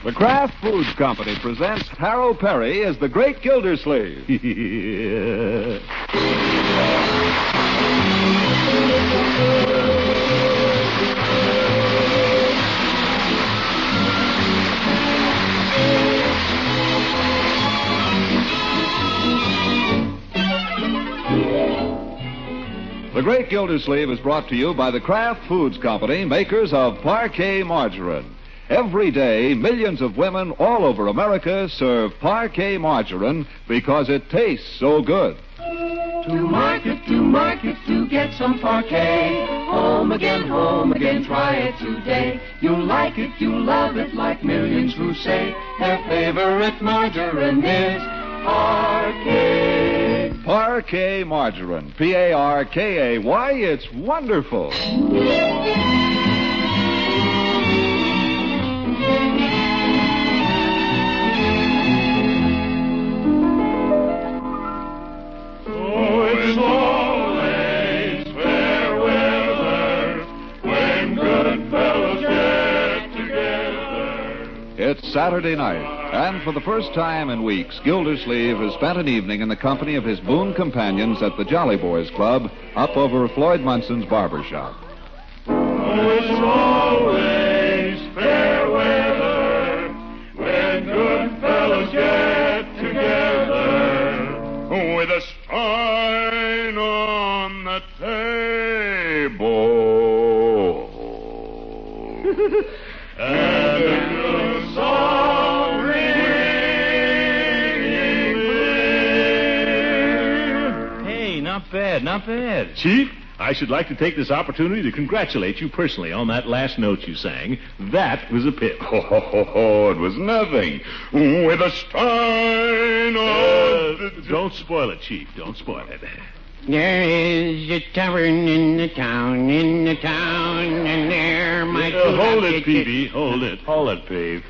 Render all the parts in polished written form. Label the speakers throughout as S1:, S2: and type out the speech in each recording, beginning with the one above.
S1: The Kraft Foods Company presents Harold Perry as the Great Gildersleeve. The Great Gildersleeve is brought to you by the Kraft Foods Company, makers of Parquet Margarine. Every day, millions of women all over America serve Parquet Margarine because it tastes so good.
S2: To market, to get some Parquet. Home again, try it today. You'll like it, you'll love it, like millions who say their favorite margarine is Parquet.
S1: Parquet Margarine, P-A-R-K-A-Y, it's wonderful. It's Saturday night, and for the first time in weeks, Gildersleeve has spent an evening in the company of his boon companions at the Jolly Boys Club up over Floyd Munson's barber shop.
S3: It's always fair weather when good fellows get together with a stein on the table. And a good song ringing clear.
S4: Hey, not bad.
S5: Chief, I should like to take this opportunity to congratulate you personally on that last note you sang. That was a pip.
S3: Oh, it was nothing. With a stein on
S5: Don't spoil it, Chief. Don't spoil it.
S6: There is a tavern in the town, and there might
S5: Hold it, Peavy. Hold it, Peave.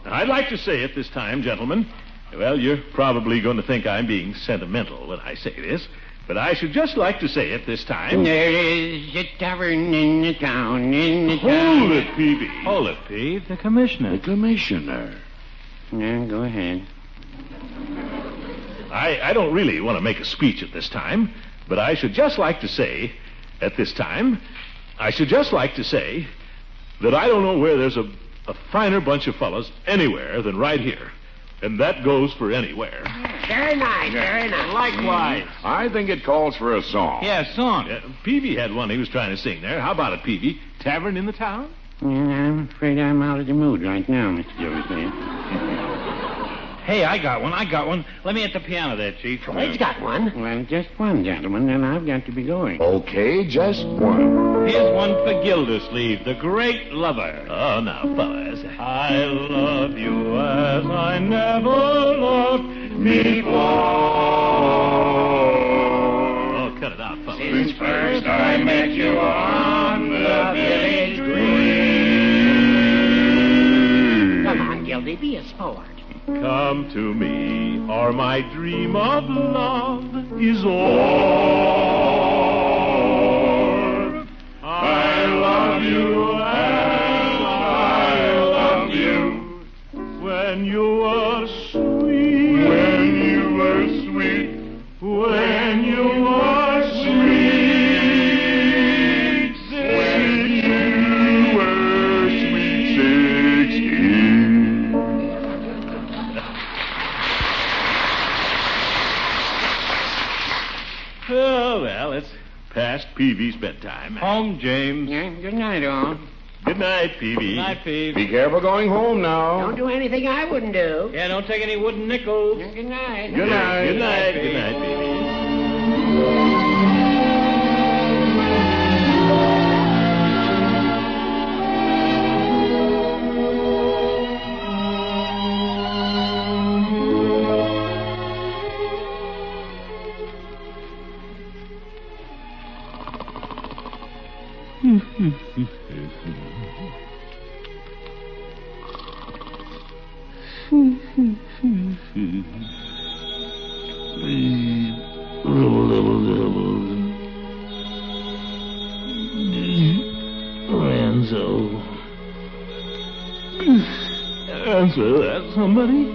S5: I'd like to say it this time, gentlemen. Well, you're probably going to think I'm being sentimental when I say this, but I should just like to say it this time.
S6: There is a tavern in the town,
S5: Hold it, Peavy.
S4: Hold it, Peave. The commissioner.
S6: Yeah, go ahead.
S5: I don't really want to make a speech at this time, but I should just like to say, at this time, I should just like to say that I don't know where there's a finer bunch of fellas anywhere than right here. And that goes for anywhere.
S6: Very nice.
S4: Likewise.
S3: I think it calls for a song.
S4: Yeah, song.
S5: Peavy had one he was trying to sing there. How about it, Peavy? Tavern in the town?
S6: Yeah, I'm afraid I'm out of the mood right now, Mr. Gildersleeve.
S4: Hey, I got one. Let me hit the piano there, Chief.
S6: Floyd's got one. Well, just one, gentlemen, and I've got to be going.
S3: Okay, just one.
S4: Here's one for Gildersleeve, the great lover.
S5: Oh, now, fellas.
S4: I love you as I never loved before.
S5: Oh, cut it out, fellas.
S2: Since first I met you on the village green.
S6: Come on, Gildy, be a sport.
S5: Come to me, or my dream of love is o'er.
S3: I love you as I love you.
S5: When you were sweet.
S3: When you were sweet.
S5: When you were sweet.
S3: When you were sweet 16.
S5: Oh, well, it's past Peavy's bedtime.
S4: Home, James.
S6: Yeah, good night, all.
S5: Good night, Peavy.
S4: Good night, Peave.
S3: Be careful going home now.
S6: Don't do anything I wouldn't do.
S4: Yeah, don't take any wooden nickels.
S6: Good night.
S3: Good night.
S5: Good night, Peavy.
S4: Lorenzo.
S5: Answer that, somebody.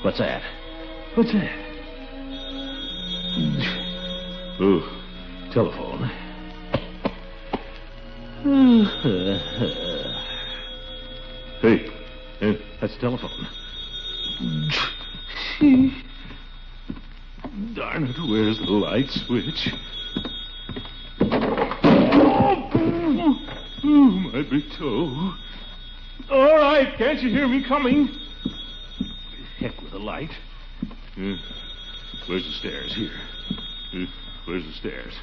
S5: What's that? What's that? Oh, telephone. Hey, that's the telephone. Darn it, where's the light switch? Oh, my big toe. All right, can't you hear me coming? Heck with the light. Where's the stairs? Here. Where's the stairs?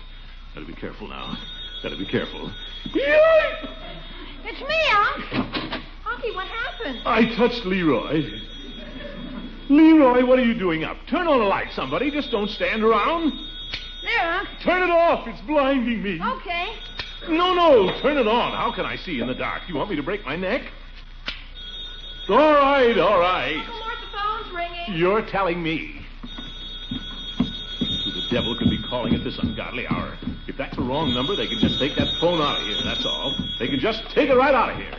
S5: Gotta be careful now. Gotta be careful.
S7: It's me, Unc. Unky, what happened?
S5: I touched Leroy. Leroy, what are you doing up? Turn on the light, somebody. Just don't stand around.
S7: There, Unc.
S5: Turn it off. It's blinding me.
S7: Okay.
S5: No, turn it on. How can I see in the dark? You want me to break my neck? All right.
S7: Uncle Mort, the phone's ringing.
S5: You're telling me. Who the devil could be calling at this ungodly hour? If that's a wrong number, they can just take that phone out of here, that's all. They can just take it right out of here.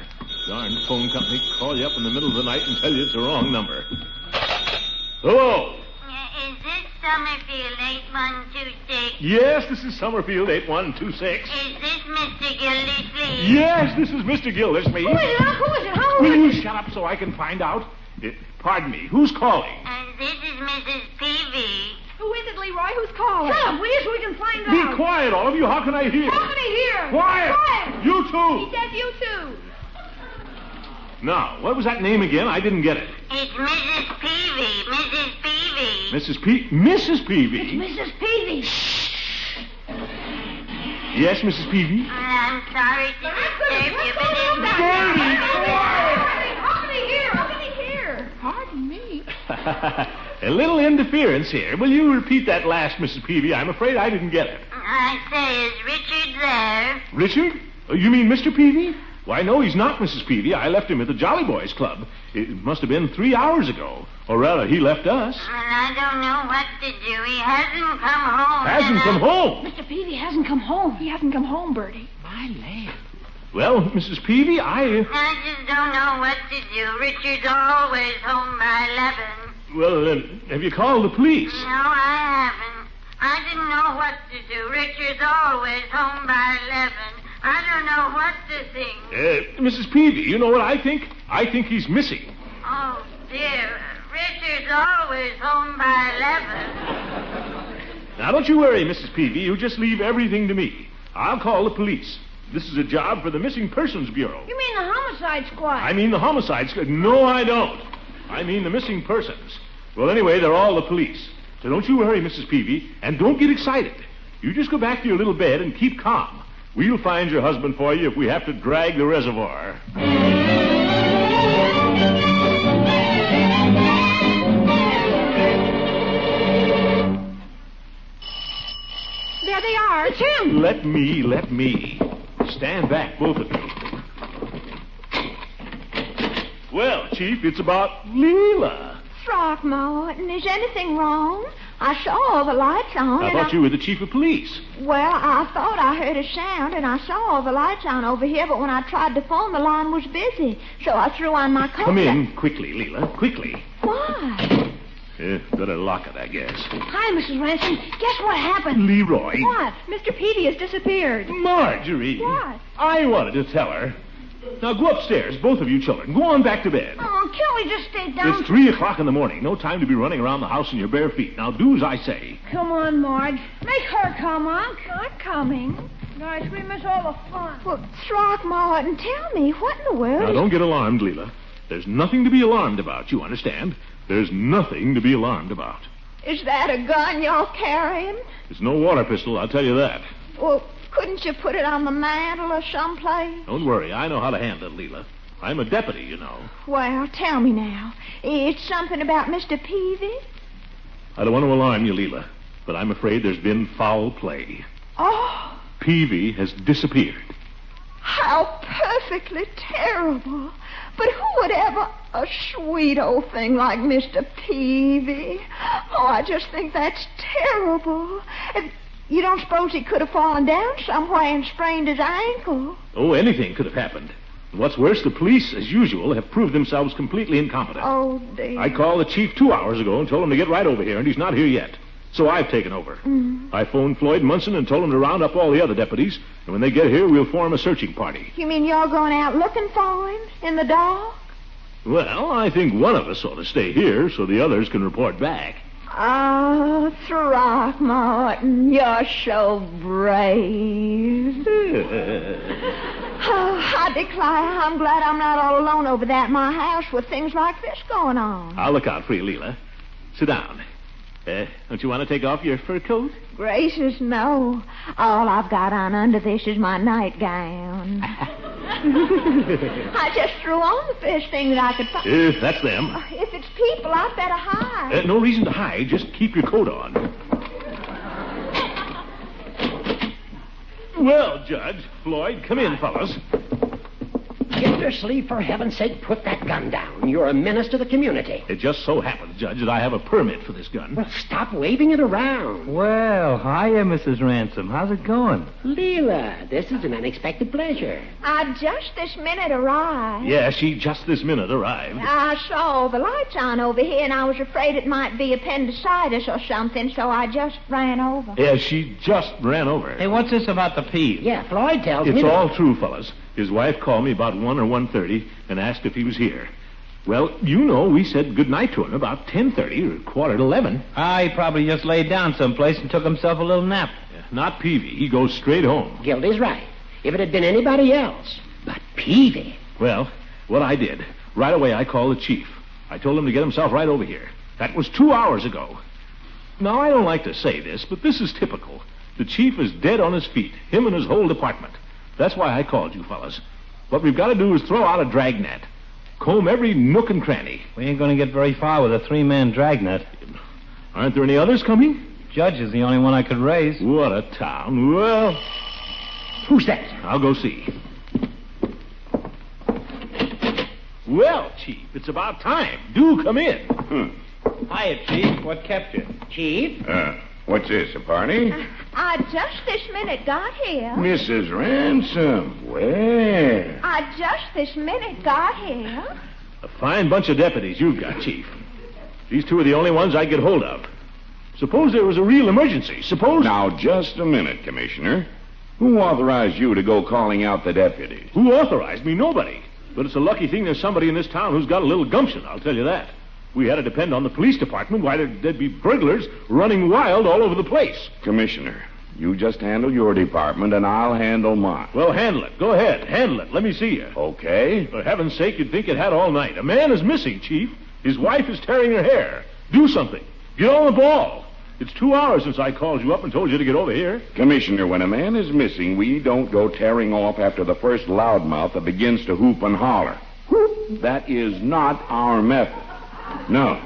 S5: Darn phone company call you up in the middle of the night and tell you it's the wrong number. Hello?
S8: Is this Summerfield 8126?
S5: Yes, this is Summerfield 8126.
S8: Is this Mr. Gildersleeve?
S5: Yes, this is Mr. Gildersleeve.
S7: Who is it, Unc? Who is it? How
S5: Will you shut up so I can find out? Pardon me, who's calling?
S8: This is Mrs. Peavy.
S7: Who is it, Leroy? Who's calling? Shut up, will you, so we can find
S5: Be
S7: out.
S5: quiet, all of you. How can I hear?
S7: How can he hear?
S5: Quiet!
S7: Quiet!
S5: You too!
S7: He said you too.
S5: Now, what was that name again? I didn't get it.
S8: It's Mrs. Peavy. Mrs. Peavy.
S5: Mrs. Peavy?
S7: It's Mrs. Peavy.
S5: Yes, Mrs. Peavy?
S8: I'm sorry to disturb you, but it's
S7: How can he hear? How can he hear? Pardon me.
S5: A little interference here. Will you repeat that last, Mrs. Peavy? I'm afraid I didn't get it.
S8: I say, is Richard there?
S5: Richard? You mean Mr. Peavy? Why, no, he's not, Mrs. Peavy. I left him at the Jolly Boys Club. It must have been 3 hours ago. Or rather, he left us.
S8: Well, I don't know what to do. He hasn't come home.
S5: Hasn't come home?
S7: Mr. Peavy hasn't come home. He hasn't come home, Bertie. My land.
S5: Well, Mrs. Peavy,
S8: I just don't know what to do. Richard's always home by 11.
S5: Well, have you called the police?
S8: No, I haven't. I didn't know what to do. Richard's always home by 11. I don't know what to think.
S5: Mrs. Peavy, you know what I think? I think he's missing.
S8: Oh, dear. Richard's always home by 11.
S5: Now, don't you worry, Mrs. Peavy. You just leave everything to me. I'll call the police. This is a job for the Missing Persons Bureau.
S7: You mean the homicide squad?
S5: I mean the homicide squad. No, I don't. I mean the missing persons. Well, anyway, they're all the police. So don't you worry, Mrs. Peavy, and don't get excited. You just go back to your little bed and keep calm. We'll find your husband for you if we have to drag the reservoir.
S7: There they are. It's him.
S5: Let me. Stand back, both of you. Well, Chief, it's about Leela.
S9: Throckmorton, is anything wrong? I saw all the lights on.
S5: I thought you were the chief of police.
S9: Well, I thought I heard a sound, and I saw all the lights on over here, but when I tried the phone, the line was busy. So I threw on my coat.
S5: Come in, quickly, Leela, quickly.
S9: Why?
S5: Better lock it, I guess.
S7: Hi, Mrs. Ransom. Guess what happened?
S5: Leroy.
S7: What? Mr. Peavy has disappeared.
S5: Marjorie.
S9: What?
S5: I wanted to tell her. Now go upstairs, both of you children. Go on back to bed.
S7: Oh, can't we just stay down?
S5: It's 3 o'clock in the morning. No time to be running around the house in your bare feet. Now do as I say.
S7: Come on, Marge. Make her come, Unc.
S9: I'm coming.
S7: Gosh, we miss all the fun.
S9: Well, Throckmorton, tell me, what in the world
S5: Now don't get alarmed, Leela. There's nothing to be alarmed about, you understand? There's nothing to be alarmed about.
S9: is that a gun you're carrying?
S5: It's no water pistol, I'll tell you that.
S9: Well, couldn't you put it on the mantle or someplace?
S5: Don't worry, I know how to handle it, Leela. I'm a deputy, you know.
S9: Well, tell me now. It's something about Mr. Peavy?
S5: I don't want to alarm you, Leela, but I'm afraid there's been foul play.
S9: Oh,
S5: Peavy has disappeared.
S9: how perfectly terrible. But who would ever... A sweet old thing like Mr. Peavy. Oh, I just think that's terrible. You don't suppose he could have fallen down somewhere and sprained his ankle?
S5: Oh, anything could have happened. And what's worse, the police, as usual, have proved themselves completely incompetent.
S9: Oh, dear.
S5: I called the chief 2 hours ago and told him to get right over here, and he's not here yet. So I've taken over. I phoned Floyd Munson and told him to round up all the other deputies, and when they get here, we'll form a searching party.
S9: You mean you're going out looking for him in the dark?
S5: Well, I think one of us ought to stay here so the others can report back.
S9: Oh, Throckmorton, you're so brave. Oh, I declare, I'm glad I'm not all alone over there at my house with things like this going on.
S5: I'll look out for you, Leela. Sit down. Don't you want to take off your fur coat?
S9: Gracious, no. All I've got on under this is my nightgown. I just threw on the first thing that I could find.
S5: That's them.
S9: If it's people, I'd better hide.
S5: No reason to hide. Just keep your coat on. Well, Judge, Floyd, come in, fellas.
S6: Gildersleeve, for heaven's sake, put that gun down. You're a menace to the community.
S5: It just so happens, Judge, that I have a permit for this gun.
S6: Well, stop waving it around.
S10: Well, hiya, Mrs. Ransom. How's it going?
S6: Leela, this is an unexpected pleasure.
S9: I just this minute arrived.
S5: Yeah, she just this minute arrived.
S9: I saw the lights on over here, and I was afraid it might be appendicitis or something, so I just ran over.
S5: Yeah, she just ran over.
S10: Hey, what's this about the Peavy?
S6: Yeah, Floyd tells me
S5: It's
S6: that...
S5: all true, fellas. His wife called me about 1 or 1:30 and asked if he was here. Well, you know, we said goodnight to him about 10:30 or 11:15.
S10: He probably just laid down someplace and took himself a little nap.
S5: Not Peavy. He goes straight home.
S6: Gildy's right. If it had been anybody else. But Peavy...
S5: Well, what I did, right away I called the chief. I told him to get himself right over here. That was 2 hours ago. Now, I don't like to say this, but this is typical. The chief is dead on his feet, him and his whole department. That's why I called you fellas. What we've got to do is throw out a dragnet. Comb every nook and cranny.
S10: We ain't going to get very far with a 3-man dragnet.
S5: Aren't there any others coming?
S10: Judge is the only one I could raise.
S5: What a town. Well...
S6: Who's that?
S5: I'll go see. Well, Chief, it's about time. Do come in.
S10: Hiya, Chief. What kept you?
S6: Chief?
S3: What's this, a party?
S9: I just this minute got here.
S3: Mrs. Ransom. Well.
S9: I just this minute got here.
S5: A fine bunch of deputies you've got, Chief. These two are the only ones I get hold of. Suppose there was a real emergency. Suppose...
S3: Now, just a minute, Commissioner. Who authorized you to go calling out the deputies?
S5: Who authorized me? Nobody. But it's a lucky thing there's somebody in this town who's got a little gumption, I'll tell you that. We had to depend on the police department. Why, there'd be burglars running wild all over the place.
S3: Commissioner, you just handle your department, and I'll handle mine.
S5: Well, handle it. Go ahead. Handle it. Let me see you.
S3: Okay.
S5: For heaven's sake, you'd think it had all night. A man is missing, Chief. His wife is tearing her hair. Do something. Get on the ball. It's 2 hours since I called you up and told you to get over here.
S3: Commissioner, when a man is missing, we don't go tearing off after the first loudmouth that begins to hoop and holler. Whoop. That is not our method. No.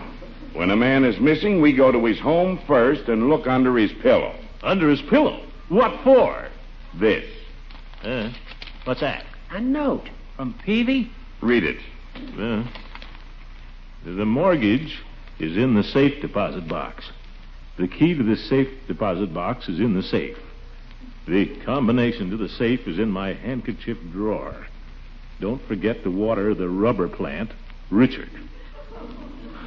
S3: When a man is missing, we go to his home first and look under his pillow.
S5: Under his pillow? What for?
S3: This.
S5: What's that?
S6: A note.
S10: From Peavy?
S3: Read it.
S5: The mortgage is in the safe deposit box. The key to the safe deposit box is in the safe. The combination to the safe is in my handkerchief drawer. Don't forget to water the rubber plant, Richard.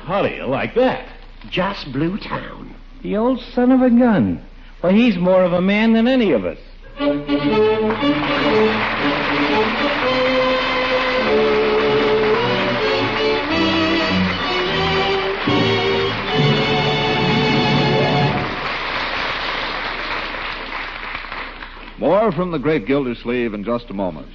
S5: How do you like that?
S6: Just blew town.
S10: The old son of a gun. Well, he's more of a man than any of us.
S1: More from the great Gildersleeve in just a moment.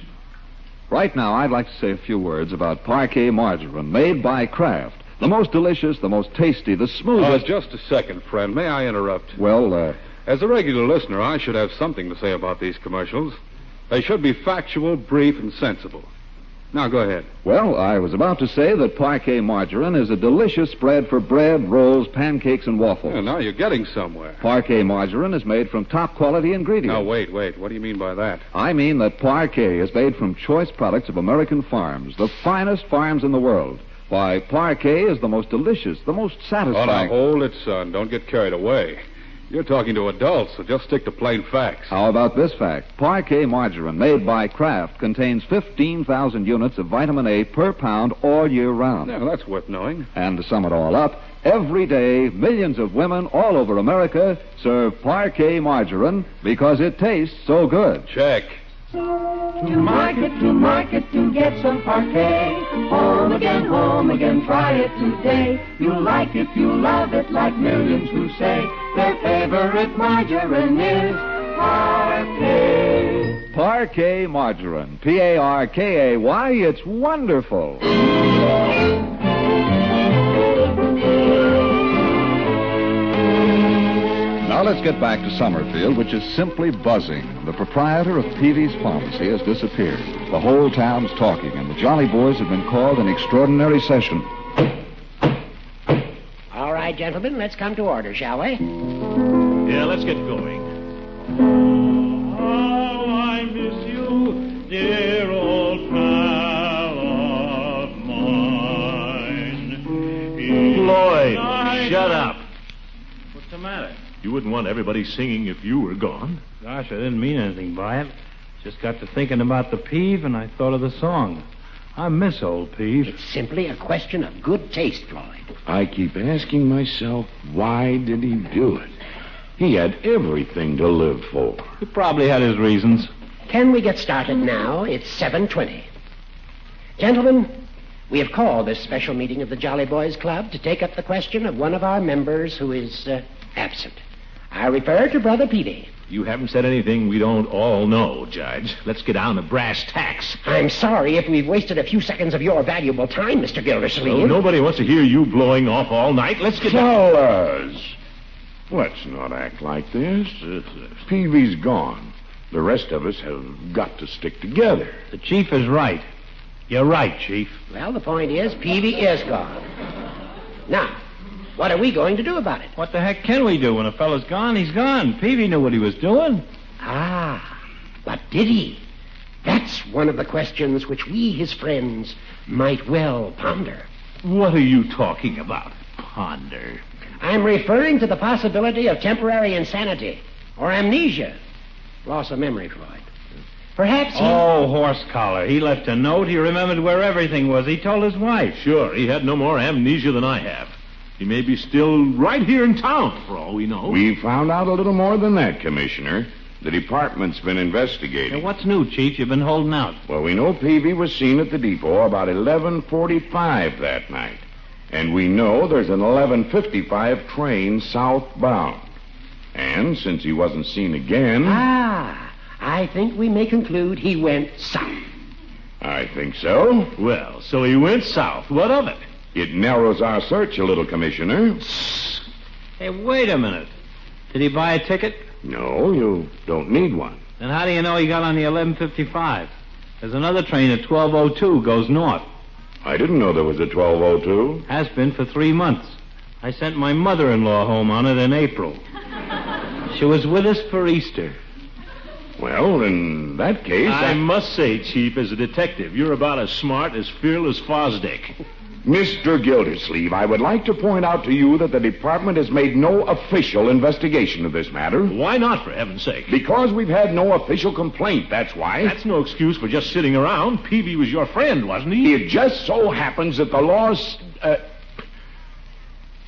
S1: Right now, I'd like to say a few words about parquet margarine made by Kraft. The most delicious, the most tasty, the smoothest...
S11: Just a second, friend. May I interrupt?
S1: Well,
S11: As a regular listener, I should have something to say about these commercials. They should be factual, brief, and sensible. Now, go ahead.
S1: Well, I was about to say that parquet margarine is a delicious spread for bread, rolls, pancakes, and waffles.
S11: Yeah, now you're getting somewhere.
S1: Parquet margarine is made from top-quality ingredients.
S11: Now, wait. What do you mean by that?
S1: I mean that parquet is made from choice products of American farms, the finest farms in the world. Why, parquet is the most delicious, the most satisfying...
S11: Oh, now, hold it, son. Don't get carried away. You're talking to adults, so just stick to plain facts.
S1: How about this fact? Parquet margarine made by Kraft contains 15,000 units of vitamin A per pound all year round.
S11: Yeah, that's worth knowing.
S1: And to sum it all up, every day, millions of women all over America serve Parquet margarine because it tastes so good.
S11: Check.
S2: To market, to get some parquet. Home again, try it today. You'll like it, you'll love it, like millions who say their favorite margarine is Parquet.
S1: Parquet margarine. Parkay. It's wonderful. Now let's get back to Summerfield, which is simply buzzing. The proprietor of Peavy's Pharmacy has disappeared. The whole town's talking, and the Jolly Boys have been called an extraordinary session.
S6: All right, gentlemen, let's come to order, shall we?
S5: Yeah, let's get going. How I miss you, dear old pal of mine. Lloyd, shut up.
S10: What's the matter?
S5: You wouldn't want everybody singing if you were gone.
S10: Gosh, I didn't mean anything by it. Just got to thinking about the Peeve, and I thought of the song. I miss old Peeve.
S6: It's simply a question of good taste, Floyd.
S3: I keep asking myself, why did he do it? He had everything to live for.
S10: He probably had his reasons.
S6: Can we get started now? It's 7:20. Gentlemen, we have called this special meeting of the Jolly Boys Club to take up the question of one of our members who is absent. I refer to Brother Peavy.
S5: You haven't said anything we don't all know, Judge. Let's get down to brass tacks.
S6: I'm sorry if we've wasted a few seconds of your valuable time, Mr. Gildersleeve.
S5: Oh, nobody wants to hear you blowing off all night. Let's get
S3: Fellas, let's not act like this. Peavy's gone. The rest of us have got to stick together.
S10: The chief is right. You're right, Chief.
S6: Well, the point is, Peavy is gone. Now, what are we going to do about it?
S10: What the heck can we do? When a fellow's gone, he's gone. Peavy knew what he was doing.
S6: Ah, but did he? That's one of the questions which we, his friends, might well ponder.
S5: What are you talking about? Ponder.
S6: I'm referring to the possibility of temporary insanity or amnesia. Loss of memory, Floyd. Perhaps he...
S10: Oh, horse collar. He left a note. He remembered where everything was. He told his wife.
S5: Sure, he had no more amnesia than I have. He may be still right here in town, for all we know.
S3: We found out a little more than that, Commissioner. The department's been investigating.
S10: Now, what's new, Chief? You've been holding out.
S3: Well, we know Peavy was seen at the depot about 11:45 that night. And we know there's an 11:55 train southbound. And since he wasn't seen again...
S6: I think we may conclude he went south.
S3: I think so.
S5: Well, so he went south. What of it?
S3: It narrows our search a little, Commissioner.
S10: Hey, wait a minute. Did he buy a ticket?
S3: No, you don't need one.
S10: Then how do you know he got on the 11:55? There's another train at 12:02 goes north.
S3: I didn't know there was a 12:02.
S10: Has been for 3 months. I sent my mother-in-law home on it in April. She was with us for Easter.
S3: Well, in that case...
S5: I must say, Chief, as a detective, you're about as smart as fearless Fosdick.
S3: Mr. Gildersleeve, I would like to point out to you that the department has made no official investigation of this matter.
S5: Why not, for heaven's sake?
S3: Because we've had no official complaint, that's why.
S5: That's no excuse for just sitting around. Peavy was your friend, wasn't he?
S3: It just so happens that the law's...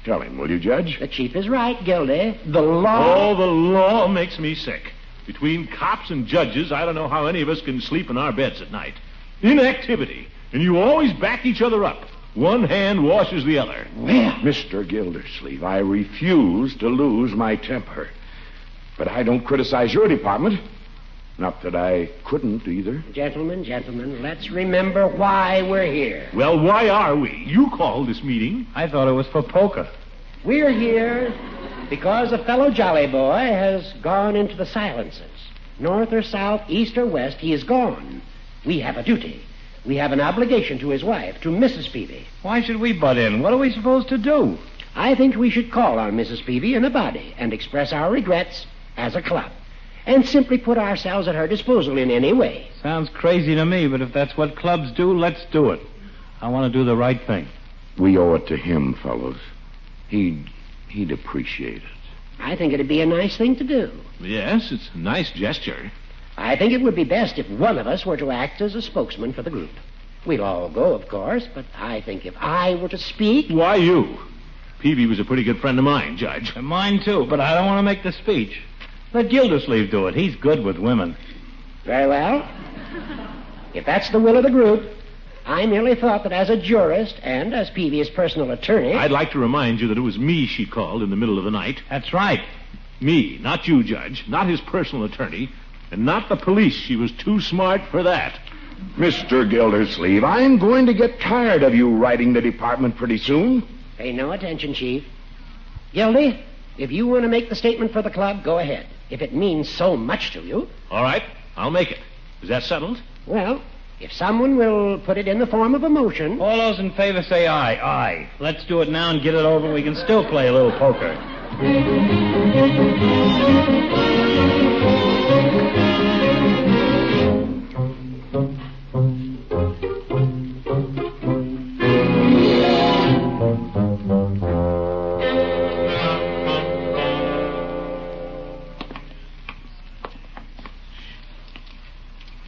S3: Tell him, will you, Judge?
S6: The chief is right, Gildy. The law...
S5: Oh, the law makes me sick. Between cops and judges, I don't know how any of us can sleep in our beds at night. Inactivity. And you always back each other up. One hand washes the other.
S3: Well, Mr. Gildersleeve, I refuse to lose my temper. But I don't criticize your department. Not that I couldn't either.
S6: Gentlemen, let's remember why we're here.
S5: Well, why are we? You called this meeting.
S10: I thought it was for poker.
S6: We're here because a fellow Jolly Boy has gone into the silences. North or south, east or west, he is gone. We have a duty. We have an obligation to his wife, to Mrs. Peavy.
S10: Why should we butt in? What are we supposed to do?
S6: I think we should call on Mrs. Peavy in a body and express our regrets as a club. And simply put ourselves at her disposal in any way.
S10: Sounds crazy to me, but if that's what clubs do, let's do it. I want to do the right thing.
S3: We owe it to him, fellows. He'd appreciate it.
S6: I think it'd be a nice thing to do.
S5: Yes, it's a nice gesture.
S6: I think it would be best if one of us were to act as a spokesman for the group. We'll all go, of course, but I think if I were to speak...
S5: Why you? Peavy was a pretty good friend of mine, Judge.
S10: And mine, too, but I don't want to make the speech. Let Gildersleeve do it. He's good with women.
S6: Very well. If that's the will of the group, I merely thought that as a jurist and as Peavy's personal attorney...
S5: I'd like to remind you that it was me she called in the middle of the night.
S10: That's right.
S5: Me, not you, Judge, not his personal attorney, and not the police. She was too smart for that.
S3: Mr. Gildersleeve, I'm going to get tired of you writing the department pretty soon.
S6: Pay no attention, Chief. Gildy, if you want to make the statement for the club, go ahead. If it means so much to you.
S5: All right, I'll make it. Is that settled?
S6: Well, if someone will put it in the form of a motion...
S10: All those in favor say aye. Aye. Let's do it now and get it over. We can still play a little poker.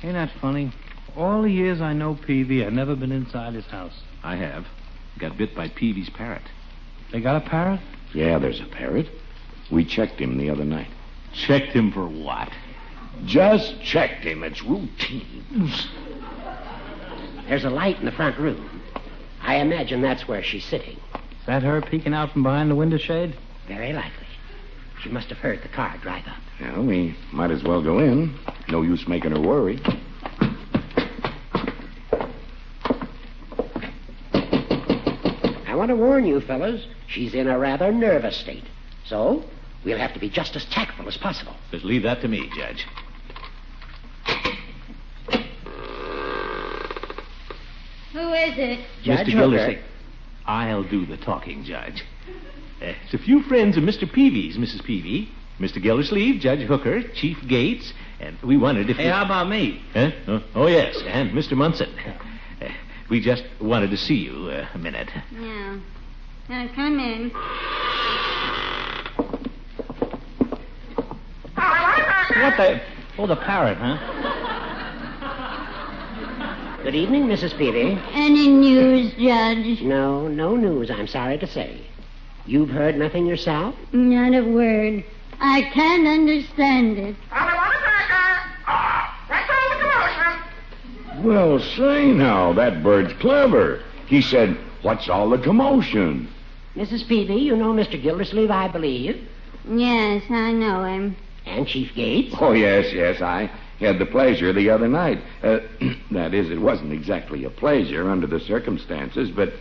S10: Ain't that funny? All the years I know Peavy, I've never been inside his house.
S5: I have. Got bit by Peavy's parrot.
S10: They got a parrot?
S3: Yeah, there's a parrot. We checked him the other night.
S5: Checked him for what?
S3: Just checked him. It's routine.
S6: There's a light in the front room. I imagine that's where she's sitting.
S10: Is that her peeking out from behind the window shade?
S6: Very likely. She must have heard the car drive up.
S3: Well, we might as well go in. No use making her worry.
S6: I want to warn you, fellas, she's in a rather nervous state. So, we'll have to be just as tactful as possible.
S5: Just leave that to me, Judge.
S8: Who is it?
S6: Judge
S5: Mr. Gildersleeve. I'll do the talking, Judge. It's a few friends of Mr. Peavy's, Mrs. Peavy. Mr. Gildersleeve, Judge Hooker, Chief Gates, and we wondered if...
S10: Hey, how about me?
S5: Huh? Oh, yes, and Mr. Munson. We just wanted to see you a minute.
S8: Yeah. Now, come in.
S10: What the... Oh, the parrot, huh?
S6: Good evening, Mrs. Peavy.
S8: Any news, Judge?
S6: No news, I'm sorry to say. You've heard nothing yourself?
S8: Not a word. I can't understand it.
S3: Well, say now, that bird's clever. He said, "What's all the commotion?"
S6: Mrs. Peavy, you know Mr. Gildersleeve, I believe.
S8: Yes, I know him.
S6: And Chief Gates.
S3: Oh, yes. I had the pleasure the other night. That is, it wasn't exactly a pleasure under the circumstances, but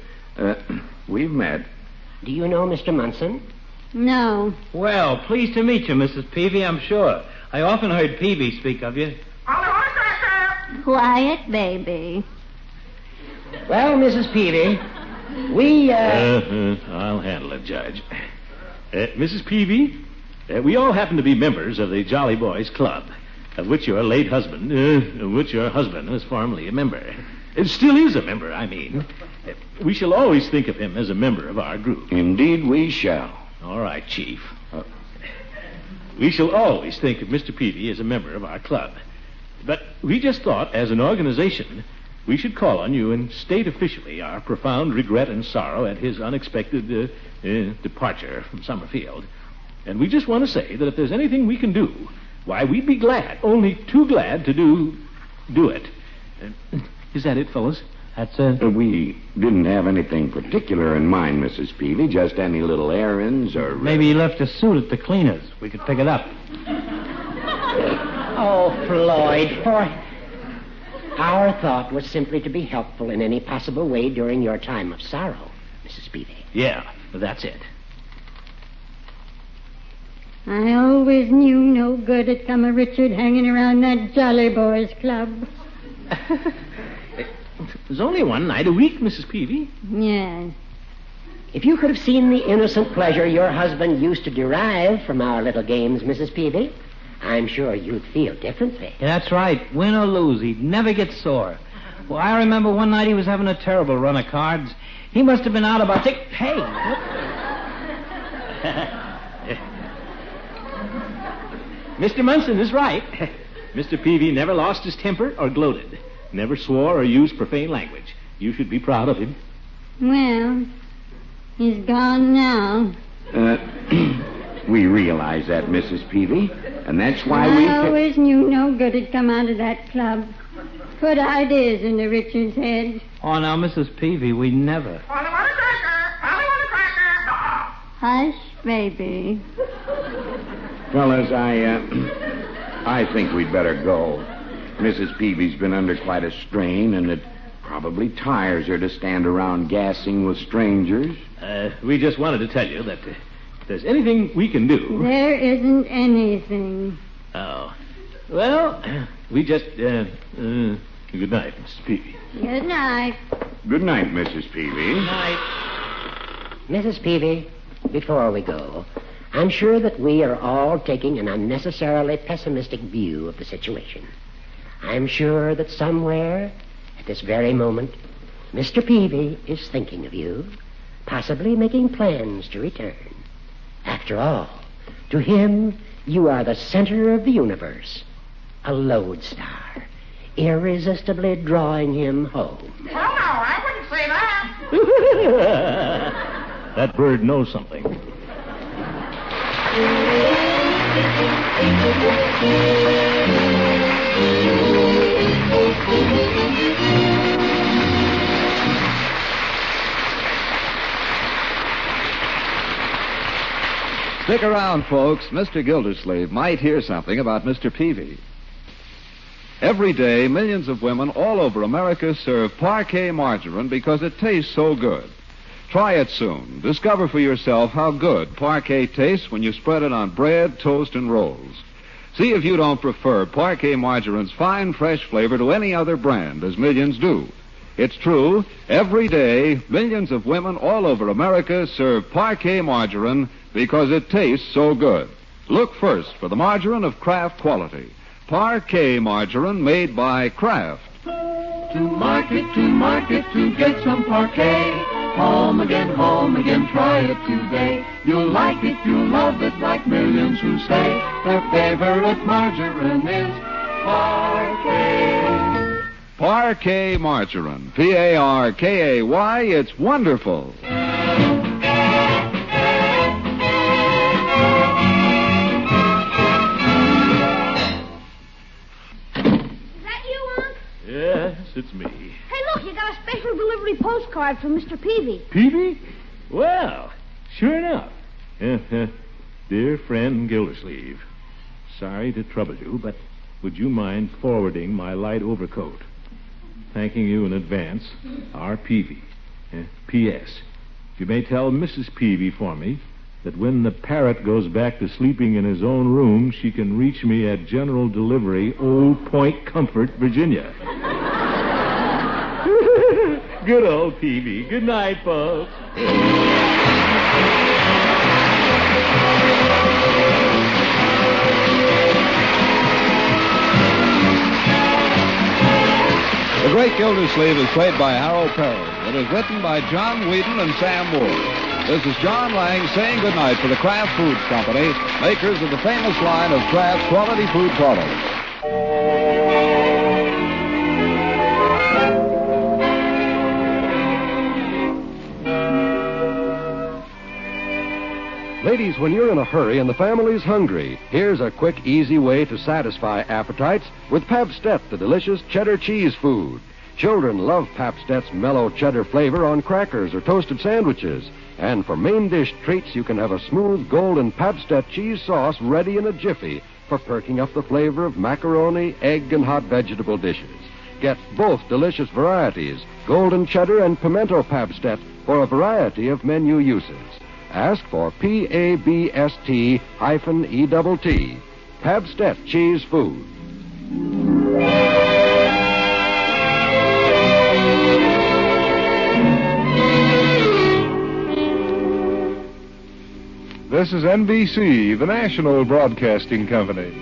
S3: we've met.
S6: Do you know Mr. Munson?
S8: No.
S10: Well, pleased to meet you, Mrs. Peavy, I'm sure. I often heard Peavy speak of you.
S8: Quiet, baby.
S6: Well, Mrs. Peavy, we,
S5: I'll handle it, Judge. Mrs. Peavy, we all happen to be members of the Jolly Boys Club, of which your late husband, was formerly a member. It still is a member, I mean. We shall always think of him as a member of our group.
S3: Indeed we shall.
S5: All right, Chief. We shall always think of Mr. Peavy as a member of our club. But we just thought, as an organization, we should call on you and state officially our profound regret and sorrow at his unexpected departure from Summerfield. And we just want to say that if there's anything we can do, why, we'd be glad, only too glad to do it. Is that it, fellas?
S10: That's it.
S3: We didn't have anything particular in mind, Mrs. Peavy, just any little errands or...
S10: Maybe he left a suit at the cleaners. We could pick it up.
S6: Oh, Floyd, our thought was simply to be helpful in any possible way during your time of sorrow, Mrs. Peavy.
S5: Yeah, that's it.
S8: I always knew no good had come of Richard hanging around that Jolly Boys Club.
S5: There's only one night a week, Mrs. Peavy.
S8: Yes.
S6: If you could have seen the innocent pleasure your husband used to derive from our little games, Mrs. Peavy, I'm sure you'd feel differently.
S10: Yeah, that's right. Win or lose, he'd never get sore. Well, I remember one night he was having a terrible run of cards. He must have been out about Hey!
S5: Mr. Munson is right. Mr. Peavy never lost his temper or gloated. Never swore or used profane language. You should be proud of him.
S12: Well, he's gone now.
S3: We realize that, Mrs. Peavy, and that's why
S12: I always knew no good had come out of that club. Put ideas into Richard's head.
S10: Oh, now, Mrs. Peavy, we never.
S12: Hush, baby.
S3: Fellas, I think we'd better go. Mrs. Peavy's been under quite a strain, and it probably tires her to stand around gassing with strangers.
S5: We just wanted to tell you that if there's anything we can do...
S12: There isn't anything.
S5: Oh. Well, we just... good night, Mrs. Peavy.
S12: Good night.
S3: Good night, Mrs. Peavy.
S6: Good night. Mrs. Peavy, before we go, I'm sure that we are all taking an unnecessarily pessimistic view of the situation. I'm sure that somewhere, at this very moment, Mr. Peavy is thinking of you, possibly making plans to return. After all, to him, you are the center of the universe, a lodestar, irresistibly drawing him home.
S8: Oh, no, I wouldn't say that.
S5: That bird knows something.
S1: Stick around, folks. Mr. Gildersleeve might hear something about Mr. Peavy. Every day, millions of women all over America serve Parquet margarine because it tastes so good. Try it soon. Discover for yourself how good Parquet tastes when you spread it on bread, toast, and rolls. See if you don't prefer Parquet margarine's fine, fresh flavor to any other brand, as millions do. It's true, every day, millions of women all over America serve Parquet margarine because it tastes so good. Look first for the margarine of Kraft quality. Parquet margarine made by Kraft.
S2: To market, to get some Parquet. Home again, try it today. You'll like it, you'll love it, like millions who say their favorite margarine is Parquet.
S1: Parquet margarine. Parkay. It's wonderful.
S5: Yes, it's me.
S9: Hey, look, you got a special delivery postcard from Mr. Peavy.
S5: Peavy? Well, sure enough. Dear friend Gildersleeve, sorry to trouble you, but would you mind forwarding my light overcoat? Thanking you in advance, R. Peavy. P.S. You may tell Mrs. Peavy for me that when the parrot goes back to sleeping in his own room, she can reach me at General Delivery, Old Point Comfort, Virginia. Good old Peavy. Good night, folks.
S1: The Great Gildersleeve is played by Harold Perry. It is written by John Whedon and Sam Moore. This is John Lang saying goodnight for the Kraft Foods Company, makers of the famous line of Kraft quality food products.
S13: Ladies, when you're in a hurry and the family's hungry, here's a quick, easy way to satisfy appetites with Pabst-ett, the delicious cheddar cheese food. Children love Pabst-ett's mellow cheddar flavor on crackers or toasted sandwiches. And for main dish treats, you can have a smooth golden Pabst-ett cheese sauce ready in a jiffy for perking up the flavor of macaroni, egg, and hot vegetable dishes. Get both delicious varieties, golden cheddar and pimento Pabst-ett, for a variety of menu uses. Ask for Pabst-ETT, Pabst-ett cheese food.
S14: This is NBC, the national broadcasting company.